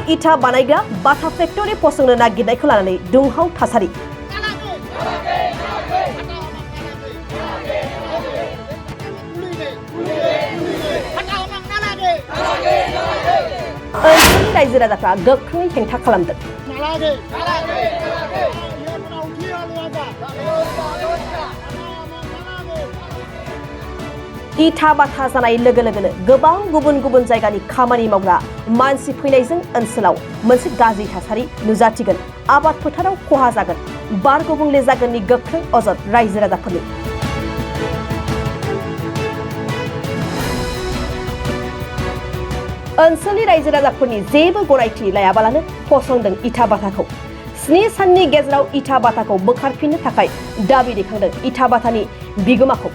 इटा बानायग्रा बाथा फेक्टरि फसंनो नागिरनायखौ लानानै दुंहाव थासारि। ओनसोलनि रायजो राजाफ्रा गोख्रोङै हेंथा खालामदों। इटा बाथा जानाय लोगो लोगोनो गोबां गुबुन गुबुन जायगानि खामानि मावग्रा मानसि फैनायजों ओनसोलाव मोनसे गाज्रि थासारि नुजाथिगोन, आबाद फोथाराव खहा जागोन, बार गुबुंले जागोननि गोख्रों अजद रायजो राजाफोरनि। ओनसोलनि रायजो राजाफोरनि जेबो गनायथि लायाबालानो फसंदों इटा बाथाखौ। 7 साननि गेजेराव इटा बाथाखौ बोखारफिननो थाखाय दाबि दैखांदों इटा बाथानि बिगोमाखौ।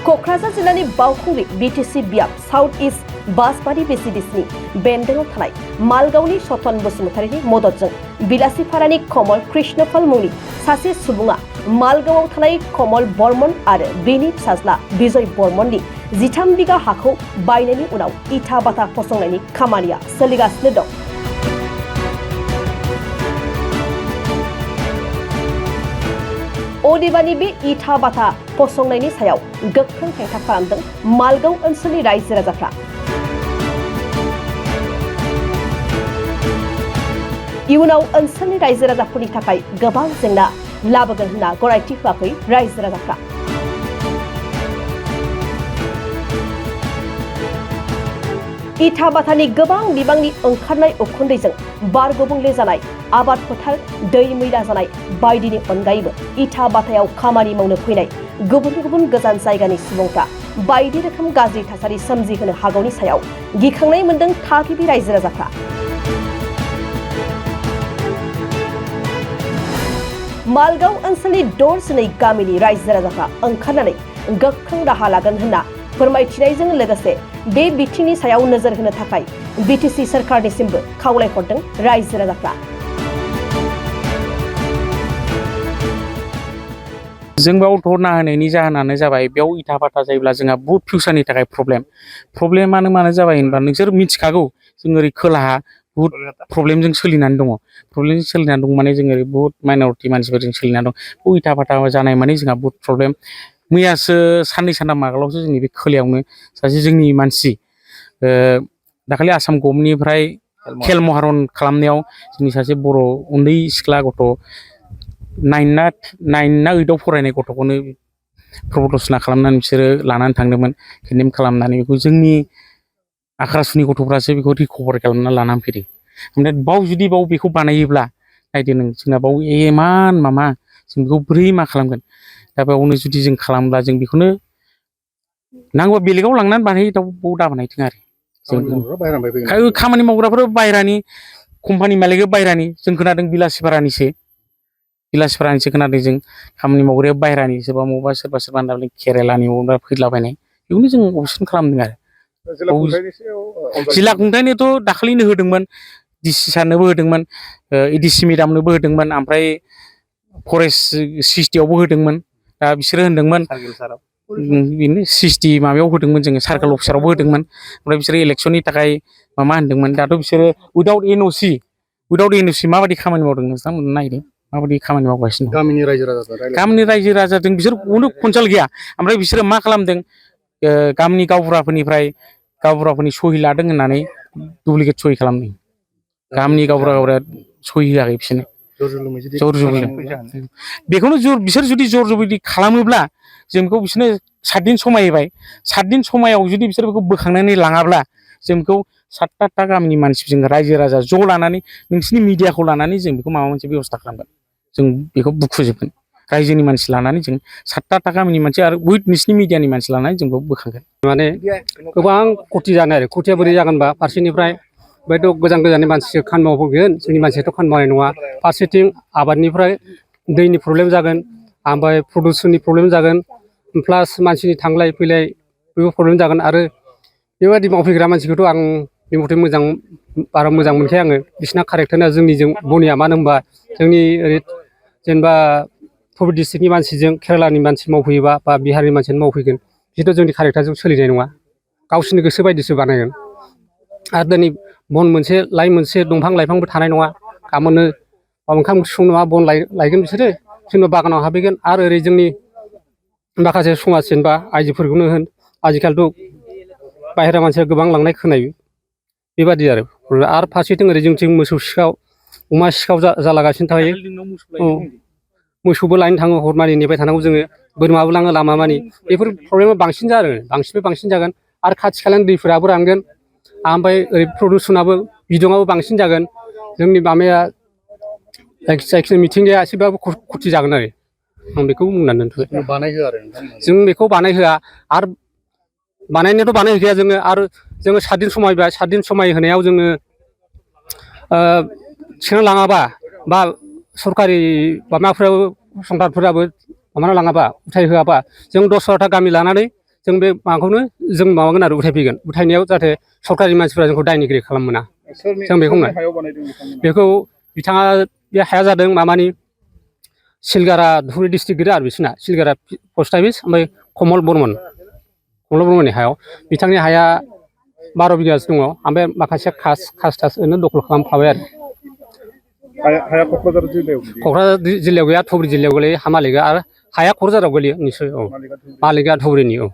क'क्राझार जिल्लानि बावखुंग्रि बिटिसि बियाब साउथ इस्ट बासबारि बिसिडिसिनि बेन्दोङाव थानाय मालगावनि सतन बसुमतारीनि मददजों बिलासिपारानि कमल कृष्णपाल मुंनि सासे सुबुङा मालगावआव थानाय कमल बर्मन आरो बिनि फिसाज्ला बिजय बर्मननि 13 बिगा हाखौ बायनायनि उनाव इटा बाथा फसंनायनि खामानिया सोलिगासिनो दं। अदेबानि बे इटा बाथा फसंनायनि सायाव गोख्रों हेंथा खालामदों मालगाव ओनसोलनि रायजो राजाफ्रा। इयुनाव ओनसोलनि रायजो राजाफोरनि थाखाय गोबां जेंना लाबोगोन होनना गनायथि होआखै रायजो राजाफ्रा। इटा बाथानि गोबां बिबांनि ओंखारनाय उखुन्दैजों बार गुबुंले जानाय, आबाद फोथार दै मैला जानाय बायदिनि अनगायैबो इटा बाथायाव खामानि मावनो फैनाय गुबुन गुबुन गोजान जायगानि सुबुंफ्रा बायदि रोखोम गाज्रि थासारि सोमजिहोनो हागौनि सायाव गिखांनाय मोनदों थागिबि रायजो राजाफ्रा। मालगाव ओनसोलनि 62 गामिनि रायजो राजाफ्रा ओंखारनानै गोख्रों राहा लागोन होनना फोरमायथिनायजों लोगोसे बे बिथिंनि सायाव नोजोर होनो थाखाय बिटिसि सरकारनिसिमबो खावलायहरदों रायजो राजाफ्रा। जों बेयाव धरना होनायनि जाहोनानो जाबाय बेयाव इटा बाथा जायोब्ला जोंहा बहुत फिउचारनि थाखाय प्रब्लेमानो मानो जाबाय होनबा नोंसोर मिथिखागौ जों ओरै खोलाहा बहुत प्रब्लेमजों सोलिनानै दं माने जों ओरै बहुत माइनरिटि मानसिफोरजों सोलिनानै दं। इटा बाथा जानाय माने जोंहा बहुत प्रब्लेम। मैयासो साननै सानथाम आगोलावसो जोंनि बे खोलायावनो सासे जोंनि मानसि दाखालि आसाम गभर्नमेन्टनिफ्राय खेल महारन खालामनायाव जोंनि सासे बर' उन्दै सिख्ला गथ' 9 ना 8आव फरायनाय गथ'खौनो प्रबदर्शना खालामनानै बिसोरो लानानै थांदोंमोन, किडनेप खालामनानै बेखौ जोंनि आख्रासुनि गथ'फ्रासो बेखौ रिकभार खालामना लानानै फैदों। ओमफ्राय जुदि बेखौ बानायोब्ला नायदो नों जोंना बाव इमान मामा जों बेखौ बोरै मा खालामगोन। दा बेयावनो जुदि जों खालामब्ला जों बेखौनो नांगौबा बेलेगाव लांनानै बानायो, दाउ दाबानायथों आरो जों खामानि मावग्राफोर बायरानि कम्पानि मालिकआ बायरानि। जों खोनादों बिलासिपारानिसो खोनादों जों खामानि मावग्राया बायरानि, सोरबा सोरबा केरेलानि अबेबा फैलाबायनाय बेखौनो जों अपसन खालामदों आरो। जिल्ला खुंथायनोथ' दाखालिनो होदोंमोन, डिसि सारनोबो होदोंमोन, एडिसि मेडामनोबो होदोंमोन, ओमफ्राय फरेस्ट सिटियावबो होदोंमन। दा बिसोरो होनदोंमोन बेनो सिटि माबायाव होदोंमोन, जोङो सार्केल अफिसारावबो होदोंमोन। ओमफ्राय बिसोरो इलेक्सननि थाखाय माबा होनदोंमोन। दाथ' बिसोरो उइदाउट एनअसि माबायदि खामानि मावदों नोंथांमोन नायदों, माबायदि खामानि मावगासिनो दं गामिनि रायजो राजाजों बिसोर खुनु कनसाल्ट गैया। ओमफ्राय बिसोरो मा खालामदों, गामिनि गावबुराफोरनि सहि लादों होननानै डुप्लिकेट सहि खालामदों। गामिनि गावबुराया सहि होआखै बिसोरनो, बेखौनो बिसोर जुदि जर जबरदस्ति खालामोब्ला जों बेखौ बिसोरनो 7 दिन समाय होबाय। 7 दिन समायाव जुदि बिसोर बेखौ बोखांनानै लाङाब्ला जों बेखौ 7 गामिनि मानसिफोरजों रायजो राजा ज' लानानै नोंसिनि मिडियाखौ लानानै जों बेखौ माबा मोनसे बेब'स्था खालामगोन। जों बेखौ बुखुजोबगोन, रायजोनि मानसि लानानै जों 7 गामिनि मानसि आरो उइथ नोंसिनि मिडियानि मानसि लानानै जों बेखौ बोखांगोन। माने गोबां खथि जानाय आरो खथिया बोरै जागोनबा फारसेनिफ्राय बेथ' गोजाननि मानसिसो खामानि मावफैगोन, जोंनि मानसियाथ' खामानि मावनाय नङा। फारसेथिं आबादनिफ्राय दैनि प्रब्लेम जागोन, ओमफ्राय प्रदुसननि प्रब्लेम जागोन, प्लास मानसिनि थांलाय फैलाय बेबो प्रब्लेम जागोन। आरो बेबायदि मावफैग्रा मानसिखौथ' आं बे मथे बारा मोजां मोनखाया आङो। बिसिना कारेक्टारा जोंनिजों बनिया। मानो होनबा जोंनि ओरै जेनेबा धुबुरी डिस्ट्रिक्टनि मानसिजों केरेलानि मानसि मावफैयोबा बा बिहारनि मानसियानो मावफैगोन, जिहेतु जोंनि कारेक्टारजों सोलिनाय नङा गावसोरनि गोसो बायदिसो बानायगोन आरो दिनै बन मोनसे लाइ मोनसे दंफां लाइफांबो थानाय नङा गाबोननो ओंखाम ओंख्रि संनो नङा बन लायगोन बिसोरो जोंनाव बागानाव हाबहैगोन आरो ओरै जोंनि माखासे समाज जेनेबा आइजोफोरखौनो होन आजिखालिथ' बाहेरा मानसिया गोबां लांनाय खोनायो बेबादि आरो फारसेथिं ओरै जोंथिं मोसौ सिखाव अमा सिखाव जालागासिनो थायो मोसौबो लायनो थाङो हरमानि नेबाय थानांगौ जोङो बोरमाबो लाङो लामा मानि बेफोर प्रब्लेमा बांसिन जागोन आरो खाथि खालानि दैफोराबो रानगोन ओमफ्राय ओरै प्रदुसनाबो बिदुङाबो बांसिन जागोन जोंनि माबाया जायखिजाया मिथिंगाया एसेबाबो खथि जागोन आरो आं बेखौ बुंनानै दोनथ'बाय जों बेखौ बानायहोआ आरो बानायनायाथ' बानायहोखाया जोङो आरो जोङो 7 दिन समायबा 7 दिन समाय होनायाव जोङो थिखांना लाङाबा बा सरकारि माबाफ्राबो संथानफोराबो माबाना लाङाबा उथाय होआबा जों 10-12टा गामि लानानै जों बे माबाखौनो जों माबागोन आरो उथायफैगोन उथायनायाव जाहाथे सरकारि मानसिफ्रा जोंखौ दायनिगिरि खालामनो मोना जों बेखौ बिथाङा बे हाया जादों माबानि सिलगारा धुबुरि डिस्ट्रिक्ट गैया आरो बिसोरना सिलगारा पस्ट अफिस ओमफ्राय कमल बर्मननि हायाव बिथांनि हाया 12 बिगासो दङ ओमफ्राय माखासे खास ओरैनो दखल खालामखाबाय आरो हाया क'क्राझार जिल्लायाव गैया धुबुरि जिल्लायाव गोलैयो हा मालिकआ आरो हाया क'क्राझाराव गोलैयो निस्सय औ मालिकआ धुबुरिनि औ